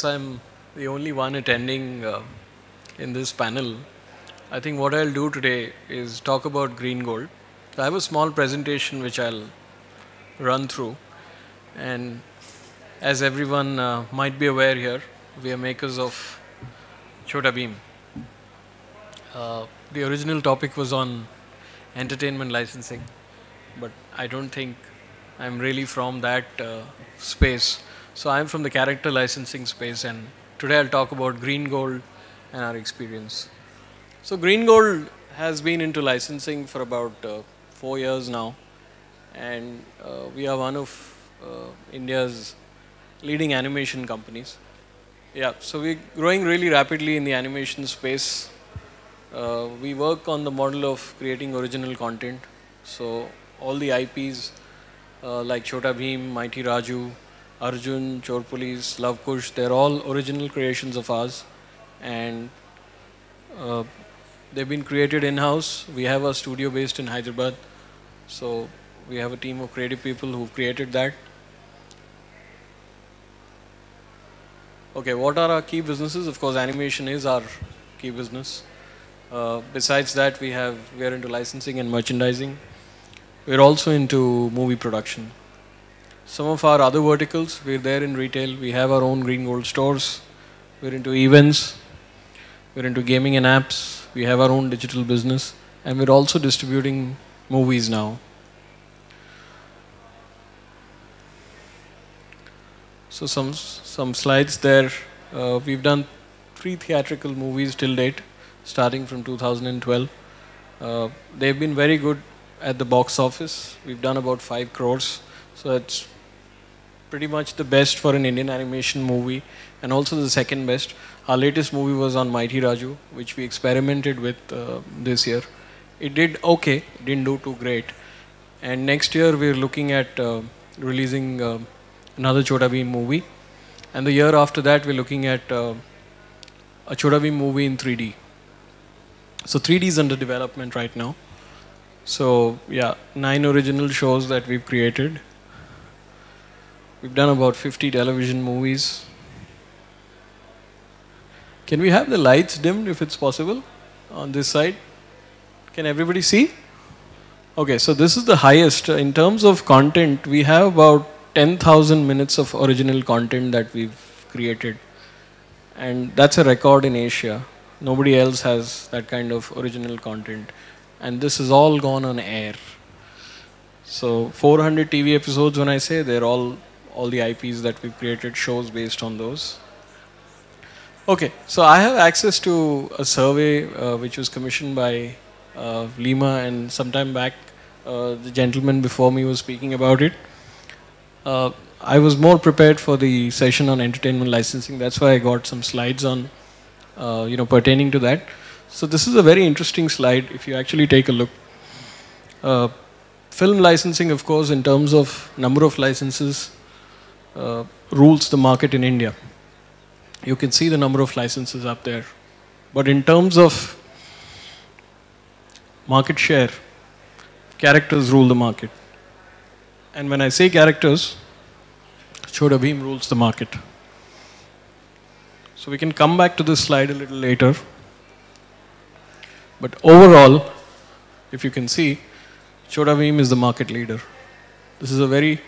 since I'm the only one attending in this panel, I think what I'll do today is talk about green gold. So I have a small presentation which I'll run through, and as everyone might be aware here, we are makers of Chota Beam. The original topic was on entertainment licensing, but I don't think I'm really from that space. So I'm from the character licensing space, and today I'll talk about Green Gold and our experience. So Green Gold has been into licensing for about 4 years now, and we are one of India's leading animation companies. Yeah, so we're growing really rapidly in the animation space. We work on the model of creating original content. So all the IPs like Chota Bheem, Mighty Raju, Arjun, Chor Police, Love Kush, they're all original creations of ours, and uh, they've been created in-house. We have a studio based in Hyderabad, so we have a team of creative people who've created that. Okay, what are our key businesses? Of course, animation is our key business. Besides that, we are into licensing and merchandising. We're also into movie production. Some of our other verticals, we're there in retail. We have our own Green Gold stores. We're into events. We're into gaming and apps. We have our own digital business. And we're also distributing movies now. So some slides there. We've done 3 theatrical movies till date, starting from 2012. They've been very good at the box office. We've done about 5 crores. So it's pretty much the best for an Indian animation movie, and also the second best. Our latest movie was on Mighty Raju, which we experimented with this year. It did okay, didn't do too great. And next year we're looking at releasing another Chota Bheem movie. And the year after that we're looking at a Chota Bheem movie in 3D. So 3D is under development right now. So yeah, 9 original shows that we've created. We've done about 50 television movies. Can we have the lights dimmed if it's possible on this side? Can everybody see? Okay, so this is the highest. In terms of content, we have about 10,000 minutes of original content that we've created. And that's a record in Asia. Nobody else has that kind of original content. And this is all gone on air. So 400 TV episodes, when I say, they're all the IPs that we've created, shows based on those. Okay, so I have access to a survey which was commissioned by Lima, and sometime back the gentleman before me was speaking about it. I was more prepared for the session on entertainment licensing. That's why I got some slides on, pertaining to that. So this is a very interesting slide if you actually take a look. Film licensing, of course, in terms of number of licenses, rules the market in India. You can see the number of licenses up there. But in terms of market share, characters rule the market. And when I say characters, Chota Bheem rules the market. So we can come back to this slide a little later. But overall, if you can see, Chota Bheem is the market leader. This is a very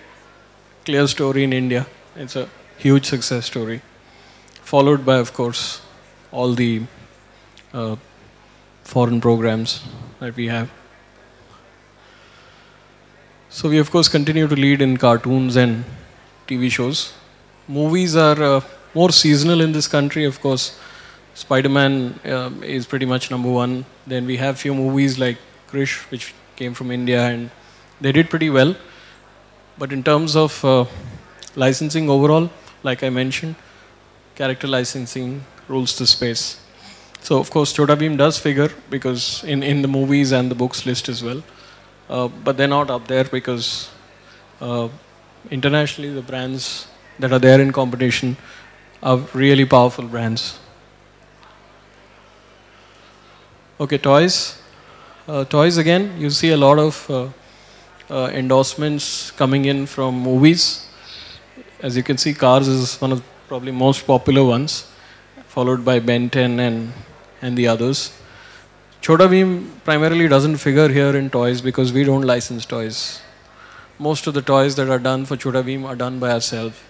clear story in India. It's a huge success story. Followed by, of course, all the foreign programs that we have. So we, of course, continue to lead in cartoons and TV shows. Movies are more seasonal in this country, of course. Spider-Man is pretty much #1. Then we have few movies like Krish, which came from India, and they did pretty well. But in terms of licensing overall, like I mentioned, character licensing rules the space. So of course Chota Bheem does figure because in the movies and the books list as well. But they're not up there because internationally the brands that are there in competition are really powerful brands. Okay, toys. Toys again, you see a lot of endorsements coming in from movies. As you can see, Cars is one of probably most popular ones, followed by Ben 10 and the others. Chota Bheem primarily doesn't figure here in toys because we don't license toys. Most of the toys that are done for Chota Bheem are done by ourselves.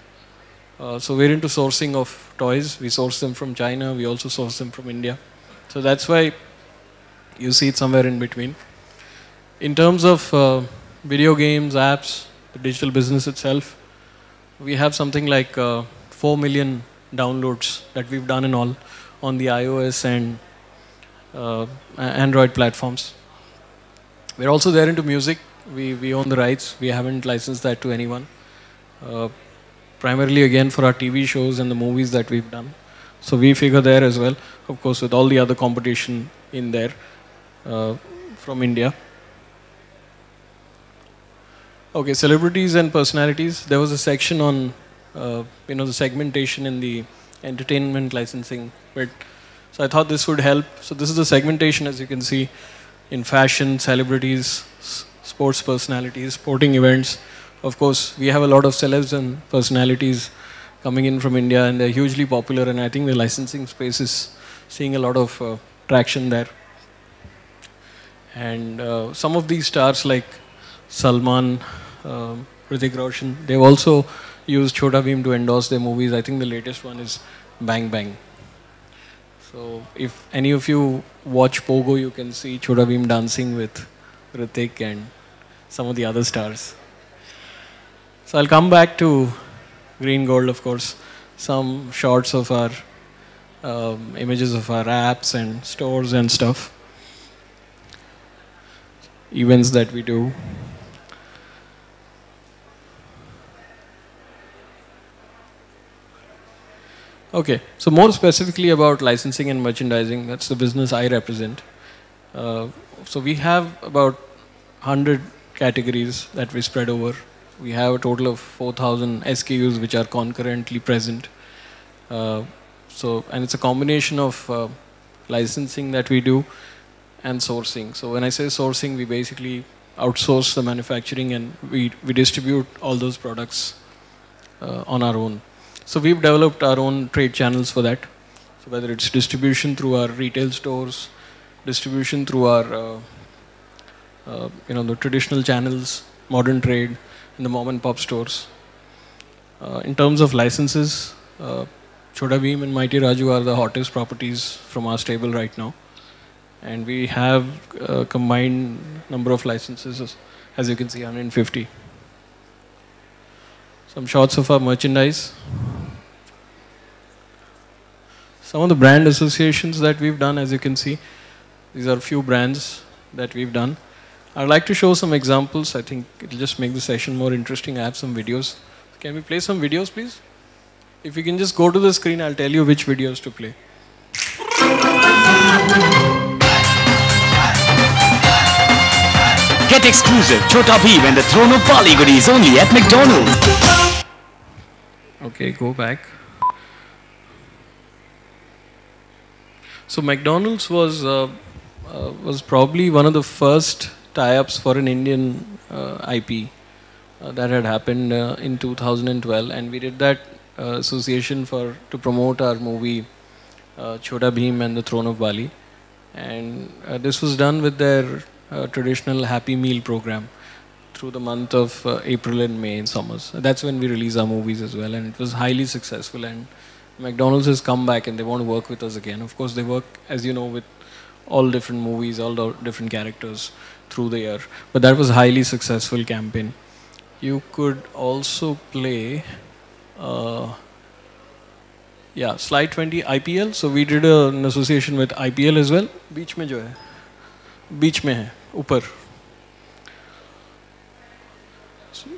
So we're into sourcing of toys. We source them from China. We also source them from India. So that's why you see it somewhere in between. In terms of video games, apps, the digital business itself, we have something like 4 million downloads that we've done in all on the iOS and Android platforms. We're also there into music. We own the rights. We haven't licensed that to anyone. Primarily again for our TV shows and the movies that we've done. So we figure there as well, of course with all the other competition in there from India. Okay, celebrities and personalities. There was a section on the segmentation in the entertainment licensing bit. So I thought this would help. So this is the segmentation, as you can see, in fashion, celebrities, sports personalities, sporting events. Of course, we have a lot of celebs and personalities coming in from India, and they're hugely popular, and I think the licensing space is seeing a lot of traction there. And some of these stars like Salman, Hrithik Roshan, they've also used Chota Bheem to endorse their movies. I think the latest one is Bang Bang. So if any of you watch Pogo, you can see Chota Bheem dancing with Hrithik and some of the other stars. So I'll come back to Green Gold, of course. Some shots of our images of our apps and stores and stuff. Events that we do. Okay, so more specifically about licensing and merchandising, that's the business I represent. So we have about 100 categories that we spread over. We have a total of 4,000 SKUs which are concurrently present. And it's a combination of licensing that we do and sourcing. So when I say sourcing, we basically outsource the manufacturing and we distribute all those products on our own. So we've developed our own trade channels for that. So whether it's distribution through our retail stores, distribution through our the traditional channels, modern trade, and the mom and pop stores. In terms of licenses, Chota Bheem and Mighty Raju are the hottest properties from our stable right now. And we have a combined number of licenses, as you can see, 150. Some shots of our merchandise. Some of the brand associations that we've done, as you can see, these are a few brands that we've done. I'd like to show some examples. I think it'll just make the session more interesting. I have some videos. Can we play some videos, please? If you can just go to the screen, I'll tell you which videos to play. Get exclusive Chota Bheem and the Throne of Bali goodies only at McDonald's. Okay, go back. So McDonald's was probably one of the first tie-ups for an Indian IP that had happened in 2012, and we did that association to promote our movie Chota Bheem and the Throne of Bali, and this was done with their traditional Happy Meal program through the month of April and May in summers. That's when we release our movies as well, and it was highly successful, and McDonald's has come back and they want to work with us again. Of course, they work, as you know, with all different movies, all the different characters through the year. But that was a highly successful campaign. You could also play, slide 20, IPL. So we did an association with IPL as well. Beach mein jo hai. Beach mein hai, upar.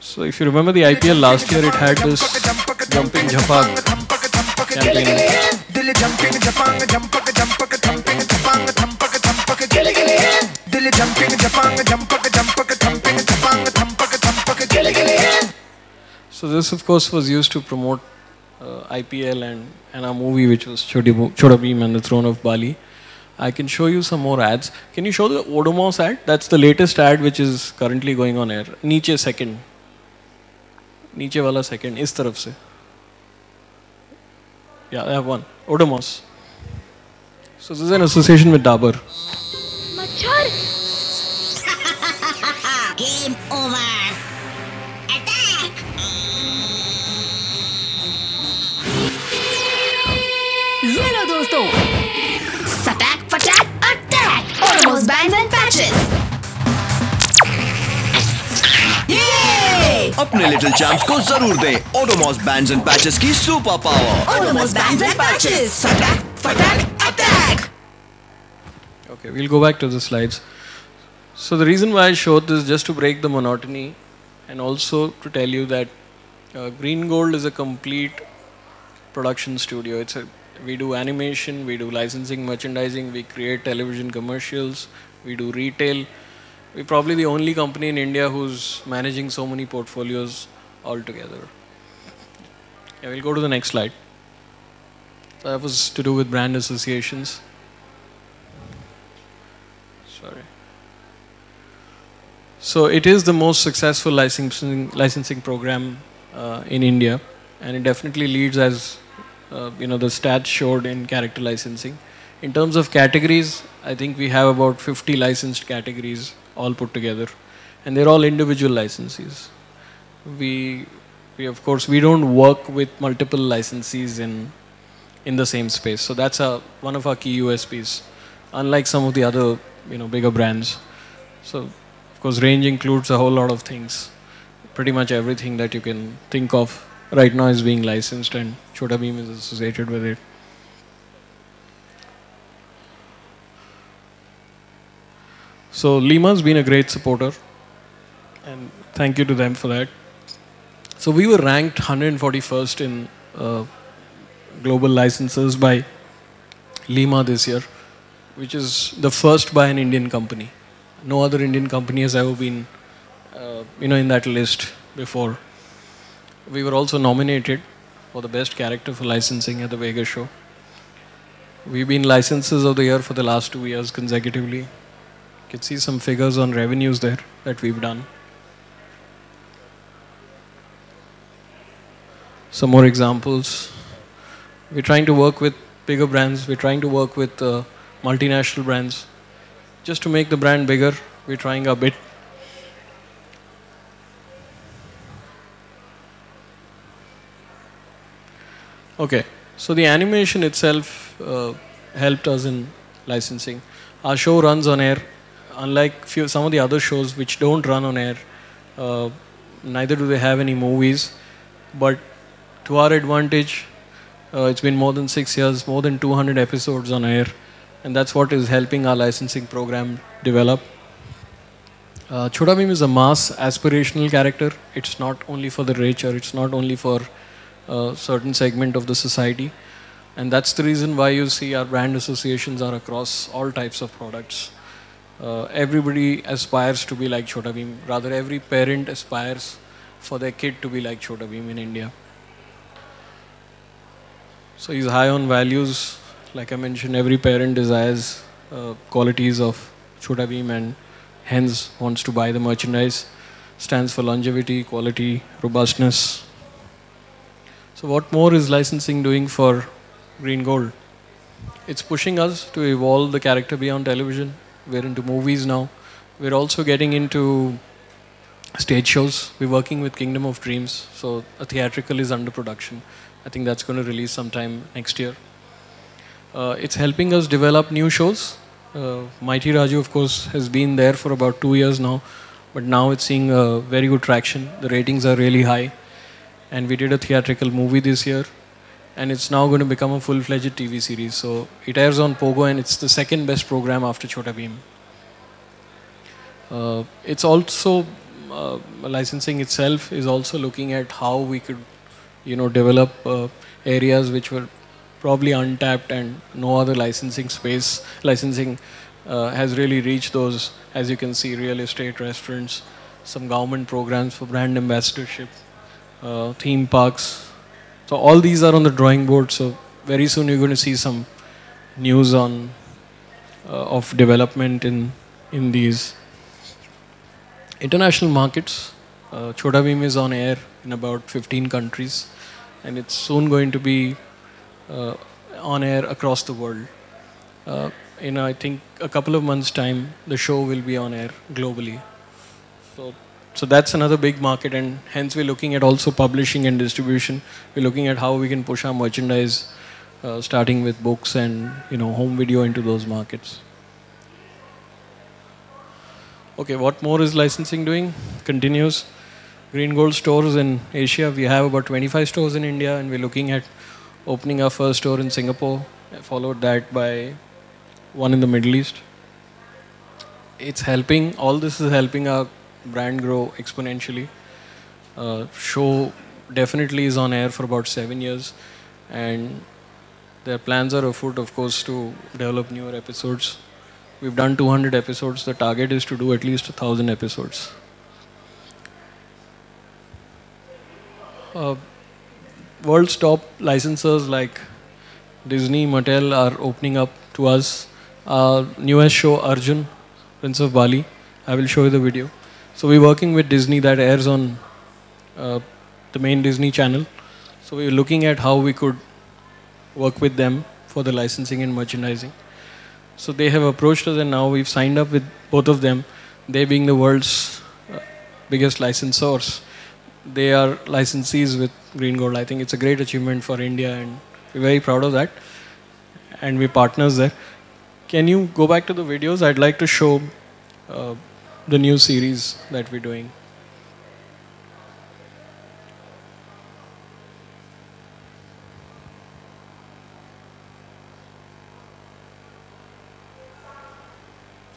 So if you remember the IPL last year, it had this jumping jhapak campaign. So this, of course, was used to promote IPL and our movie, which was Chota Bheem and the Throne of Bali. I can show you some more ads. Can you show the Odomos ad? That's the latest ad which is currently going on air. Niche second. Niche wala second, is taraf se. Yeah, I have one. Odomos. So this is an association with Dabur. मच्छर Game over. Attack. ये लो दोस्तों. Satak, fatak, attack. Odomos bands and patches. Yay! अपने little champs को जरूर दें Odomos bands and patches की super power. Odomos bands and patches. Satak, fatak, attack. Okay, we'll go back to the slides. So the reason why I showed this is just to break the monotony and also to tell you that Green Gold is a complete production studio. We do animation, we do licensing, merchandising, we create television commercials, we do retail. We're probably the only company in India who's managing so many portfolios all together. Yeah, we'll go to the next slide. So that was to do with brand associations. Sorry. So it is the most successful licensing program in India, and it definitely leads as the stats showed in character licensing. In terms of categories, I think we have about 50 licensed categories all put together, and they're all individual licensees. We of course we don't work with multiple licensees in the same space, so that's one of our key USPs, unlike some of the other bigger brands. So of course range includes a whole lot of things. Pretty much everything that you can think of right now is being licensed, and Chhota Bheem is associated with it. So Lima's been a great supporter, and thank you to them for that. So we were ranked 141st in global licenses by Lima this year, which is the first by an Indian company. No other Indian company has ever been, in that list before. We were also nominated for the best character for licensing at the Vegas show. We've been licenses of the year for the last 2 years consecutively. You can see some figures on revenues there that we've done. Some more examples. We're trying to work with bigger brands. We're trying to work with multinational brands. Just to make the brand bigger, we're trying our bit. Okay, so the animation itself helped us in licensing. Our show runs on air. Unlike some of the other shows which don't run on air, neither do they have any movies. But to our advantage, it's been more than 6 years, more than 200 episodes on air. And that's what is helping our licensing program develop. Chhota Bheem is a mass aspirational character. It's not only for the rich, or it's not only for a certain segment of the society. And that's the reason why you see our brand associations are across all types of products. Everybody aspires to be like Chhota Bheem. Rather, every parent aspires for their kid to be like Chhota Bheem in India. So he's high on values. Like I mentioned, every parent desires qualities of Chhota Bheem and hence wants to buy the merchandise. Stands for longevity, quality, robustness. So what more is licensing doing for Green Gold? It's pushing us to evolve the character beyond television. We're into movies now. We're also getting into stage shows. We're working with Kingdom of Dreams. So a theatrical is under production. I think that's going to release sometime next year. It's helping us develop new shows. Mighty Raju, of course, has been there for about 2 years now, but now it's seeing very good traction. The ratings are really high, and we did a theatrical movie this year, and it's now going to become a full-fledged TV series. So it airs on Pogo, and it's the second best program after Chhota Bheem. It's also licensing itself is also looking at how we could, develop areas which were probably untapped and no other licensing has really reached those. As you can see, real estate, restaurants, some government programs for brand ambassadorship, theme parks. So all these are on the drawing board. So very soon you're going to see some news on of development in these international markets. Chhota Bheem is on air in about 15 countries, and it's soon going to be uh, on air across the world. In I think a couple of months' time, the show will be on air globally. So that's another big market, and hence we're looking at also publishing and distribution. We're looking at how we can push our merchandise, starting with books and home video into those markets. Okay, what more is licensing doing? Continues. Green Gold stores in Asia. We have about 25 stores in India, and we're looking at opening our first store in Singapore, followed that by one in the Middle East. It's helping, all this is helping our brand grow exponentially. Show definitely is on air for about 7 years, and their plans are afoot, of course, to develop newer episodes. We've done 200 episodes. The target is to do at least 1,000 episodes. World's top licensors like Disney, Mattel are opening up to us. Our newest show, Arjun, Prince of Bali. I will show you the video. So we're working with Disney, that airs on the main Disney channel. So we're looking at how we could work with them for the licensing and merchandising. So they have approached us, and now we've signed up with both of them. They being the world's biggest licensors. They are licensees with Green Gold. I think it's a great achievement for India, and we're very proud of that. And we're partners there. Can you go back to the videos? I'd like to show the new series that we're doing.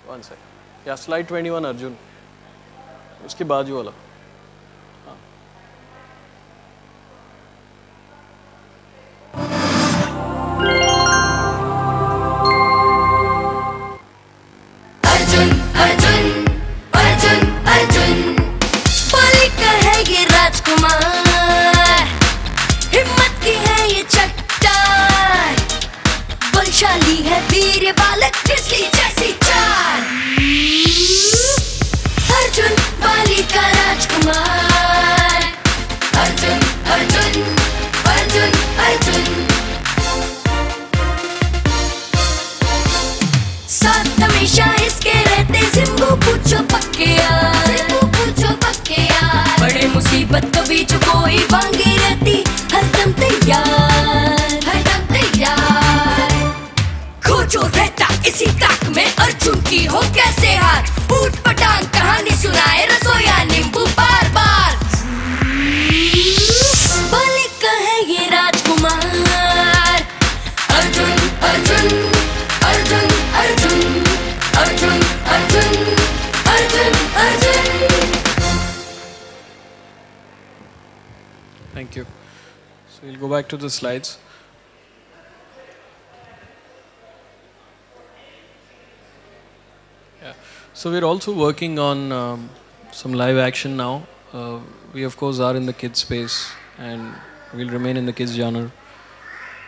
One second. Yeah, slide 21, Arjun. उसके बाजू वाला. अर्जुन अर्जुन अर्जुन अर्जुन बाली का है ये राजकुमार, हिम्मत की है ये चट्टान, बलशाली है वीर बालक बिजली जैसी चाल। अर्जुन बाली का राजकुमार, अर्जुन अर्जुन अर्जुन अर्जुन। साथ हमेशा इसके रहते जिम्बू पूछो पक्के यार, जिम्बू पूछो पक्के यार। बड़े मुसीबत कभी जो कोई वांगी रहती, हरदम तैयार, हरदम तैयार। खोजो रहता इसी ताक में अर्जुन की हो कैसे हार, ऊट पटांग कहानी सुनाए रसोया नींबू बार बार। बालिक का है ये राजकुमार, Arjun Arjun Arjun Arjun Arjun Arjun Arjun Arjun. Thank you. So we'll go back to the slides. Yeah. So we're also working on some live action now. We of course are in the kids space, and we'll remain in the kids genre.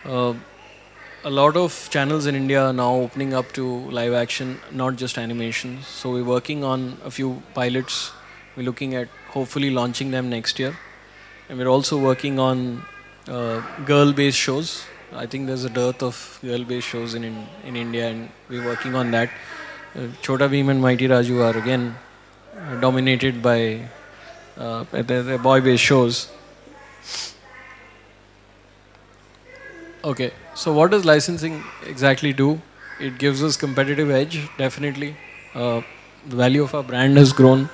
A lot of channels in India are now opening up to live action, not just animation. So we're working on a few pilots. We're looking at hopefully launching them next year. And we're also working on girl-based shows. I think there's a dearth of girl-based shows in India, and we're working on that. Chota Bheem and Mighty Raju are again dominated by the boy-based shows. Okay, so what does licensing exactly do? It gives us competitive edge, definitely. The value of our brand has grown.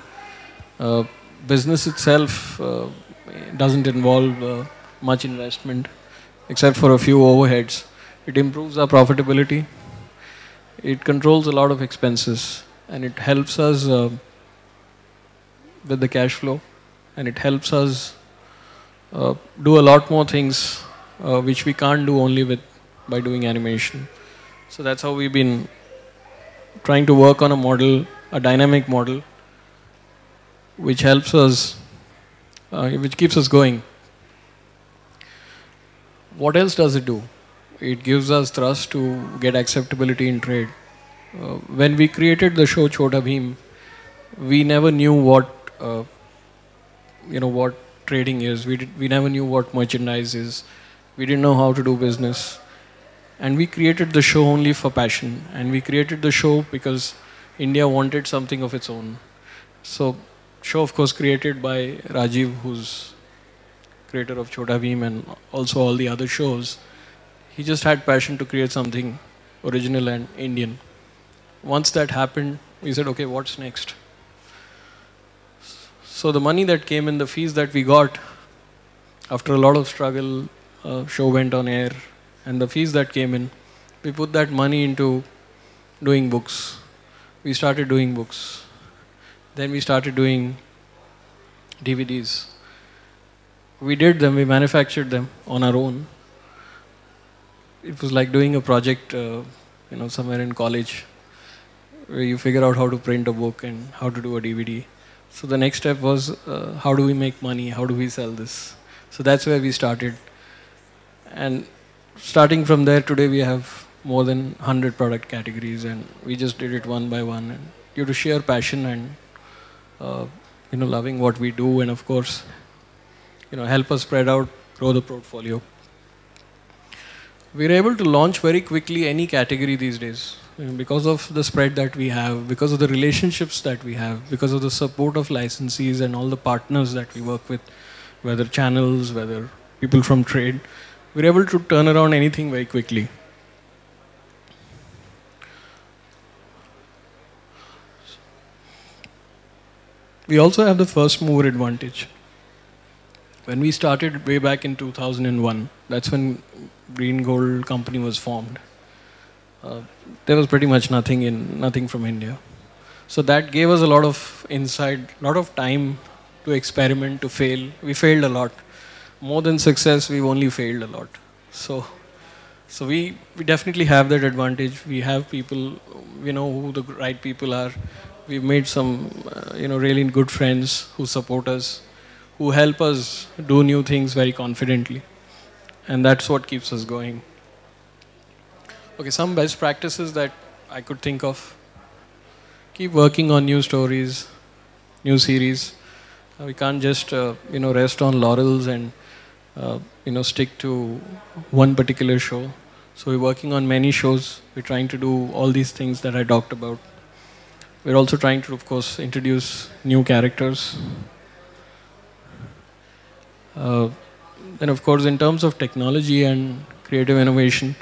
Business itself doesn't involve much investment, except for a few overheads. It improves our profitability. It controls a lot of expenses, and it helps us with the cash flow, and it helps us do a lot more things which we can't do only by doing animation. So that's how we've been trying to work on a model, a dynamic model, which helps us, which keeps us going. What else does it do? It gives us thrust to get acceptability in trade. When we created the show Chota Bheem, we never knew what what trading is. We never knew what merchandise is. We didn't know how to do business. And we created the show only for passion. And we created the show because India wanted something of its own. So, show of course created by Rajiv, who's creator of Chhota Bheem and also all the other shows. He just had passion to create something original and Indian. Once that happened, we said, okay, what's next? So the money that came in, the fees that we got, after a lot of struggle, show went on air, and the fees that came in, we put that money into doing books. We started doing books. Then we started doing DVDs. We did them, we manufactured them on our own. It was like doing a project, somewhere in college, where you figure out how to print a book and how to do a DVD. So the next step was, how do we make money? How do we sell this? So that's where we started. And starting from there, today we have more than 100 product categories, and we just did it one by one. And due to sheer passion and loving what we do, and of course, help us spread out, grow the portfolio. We're able to launch very quickly any category these days. Because of the spread that we have, because of the relationships that we have, because of the support of licensees and all the partners that we work with, whether channels, whether people from trade, we're able to turn around anything very quickly. We also have the first mover advantage. When we started way back in 2001, that's when Green Gold Company was formed. There was pretty much nothing from India. So that gave us a lot of insight, a lot of time to experiment, to fail. We failed a lot. More than success, we've only failed a lot. So we definitely have that advantage. We have people, we know who the right people are. We've made some, really good friends who support us, who help us do new things very confidently. And that's what keeps us going. Okay, some best practices that I could think of. Keep working on new stories, new series. We can't just, rest on laurels and, stick to one particular show. So we're working on many shows. We're trying to do all these things that I talked about. We're also trying to, of course, introduce new characters. Then, of course, in terms of technology and creative innovation,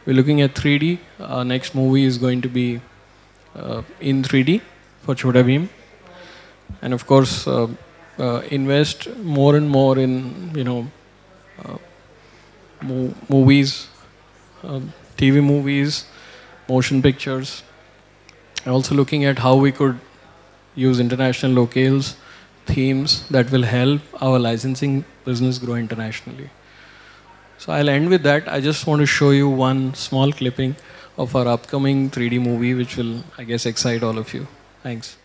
we're looking at 3D. Our next movie is going to be in 3D for Chhota Bheem. And of course, invest more and more in, movies, TV movies, motion pictures. And also looking at how we could use international locales, themes that will help our licensing business grow internationally. So I'll end with that. I just want to show you one small clipping of our upcoming 3D movie, which will, I guess, excite all of you. Thanks.